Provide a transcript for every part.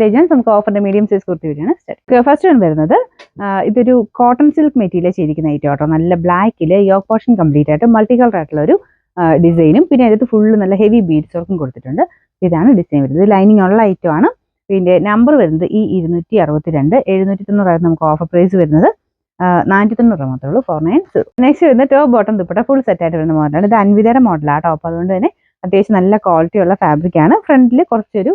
Legends നമുക്ക് ഓഫറിന്റെ medium size kurti വരെയാണ് start. First one വരുന്നത് ഇതൊരു കോട്ടൺ സിൽക്ക് മെറ്റീരിയൽ ചെയ്തിരിക്കുന്ന ഐറ്റം ആട്ടോ. നല്ല ബ്ലാക്കിൽ യോക്ക് പോർഷൻ കംപ്ലീറ്റ് ആയിട്ട് മൾട്ടി കളർ ആയിട്ടുള്ള ഒരു ഡിസൈനും പിന്നെ അതിനകത്ത് ഫുള്ള് നല്ല ഹെവി ബീഡ്സ് വർക്കും കൊടുത്തിട്ടുണ്ട്. ഇതാണ് ഡിസൈൻ വരുന്നത്. ലൈനിങ് ഉള്ള ഐറ്റം ആണ്. പിന്നെ നമ്പർ വരുന്നത് ഈ 262 790 നമുക്ക് ഓഫർ പ്രൈസ് വരുന്നത് 490 മാത്രമേ ഉള്ളൂ 490. നെക്സ്റ്റ് വരുന്നത് top bottom dupatta full set ആയിട്ട് വരുന്ന മോഡലാണ്. ഇത് അൻവിതര മോഡലാണ് ടോപ്പ്. അതുകൊണ്ട് തന്നെ അത്യാവശ്യം നല്ല ക്വാളിറ്റി ഉള്ള ഫാബ്രിക് ആണ്. ഫ്രണ്ടിൽ കുറച്ചൊരു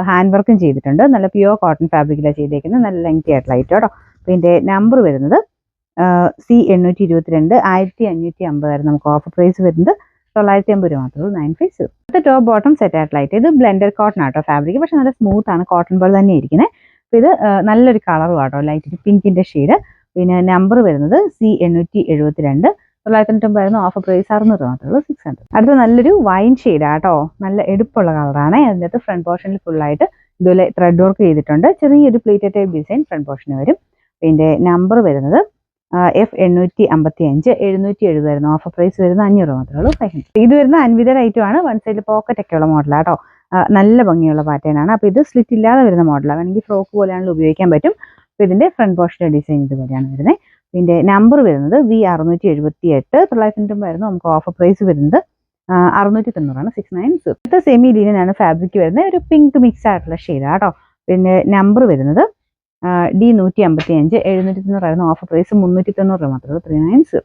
ഹാൻഡ് വർക്കും ചെയ്തിട്ടുണ്ട്. നല്ല പ്യുവർ കോട്ടൺ ഫാബ്രിക്കിലാണ് ചെയ്തേക്കുന്നത്. നല്ല ലെങ്തി ആയിട്ടുള്ള ഐറ്റം കേട്ടോ. പിന്നെ നമ്പർ വരുന്നത് C822 1550 നമുക്ക് ഓഫർ പ്രൈസ് വരുന്നത് 950 മാത്രമേ ഉള്ളൂ 950. അടുത്ത ടോപ്പ് ബോട്ടം സെറ്റ് ആയിട്ടുള്ള ഐറ്റം. ഇത് ബ്ലെൻഡഡ് കോട്ടൺ ആട്ടോ ഫാബ്രിക്. പക്ഷെ നല്ല സ്മൂത്ത് ആണ്. കോട്ടൺ പോലെ തന്നെ ഇരിക്കുന്നത്. അപ്പോൾ ഇത് നല്ലൊരു കളറും ആട്ടോ. ലൈറ്റ് പിങ്കിന്റെ ഷെയ്ഡ്. പിന്നെ നമ്പർ വരുന്നത് C872 990 ഓഫർ പ്രൈസ് 600 മാത്രമേ ഉള്ളൂ 600. അടുത്ത നല്ലൊരു വൈൻ ഷെയ്ഡ് ആട്ടോ. നല്ല എടുപ്പുള്ള കളറാണ്. അതിനകത്ത് ഫ്രണ്ട് പോർഷനിൽ ഫുള്ളായിട്ട് ഇതുപോലെ ത്രെഡ് വർക്ക് ചെയ്തിട്ടുണ്ട്. ചെറിയൊരു പ്ലേറ്റഡ് ടൈപ്പ് ഡിസൈൻ ഫ്രണ്ട് പോർഷന് വരും. പിന്നെ നമ്പർ വരുന്നത് F855 770 ഓഫർ പ്രൈസ് വരുന്നത് 500 മാത്രമേ ഉള്ളൂ 500. ഇത് വരുന്ന അൻവിതർ ഐറ്റം ആണ്. വൺ സൈഡിൽ പോക്കറ്റ് ഒക്കെ ഉള്ള മോഡലാട്ടോ. നല്ല ഭംഗിയുള്ള പാറ്റേൺ ആണ്. അപ്പോൾ ഇത് സ്ലിറ്റ് ഇല്ലാതെ വരുന്ന മോഡലാണ്. വേണമെങ്കിൽ ഫ്രോക്ക് പോലെയാണെങ്കിൽ ഉപയോഗിക്കാൻ പറ്റും. അപ്പോൾ ഇതിന്റെ ഫ്രണ്ട് പോർഷന്റെ ഡിസൈൻ ഇതുപോലെയാണ് വരുന്നത്. പിന്നെ നമ്പർ വരുന്നത് V678 990 നമുക്ക് ഓഫർ പ്രൈസ് വരുന്നത് 690 690. അടുത്ത സെമി ലീനൻ ആണ് ഫാബ്രിക് വരുന്നത്. ഒരു പിങ്ക് മിക്സ് ആയിട്ടുള്ള ഷെയ്ഡാണ് കേട്ടോ. പിന്നെ നമ്പർ വരുന്നത് D155 790 ഓഫർ പ്രൈസ് 390 മാത്രമേ 390.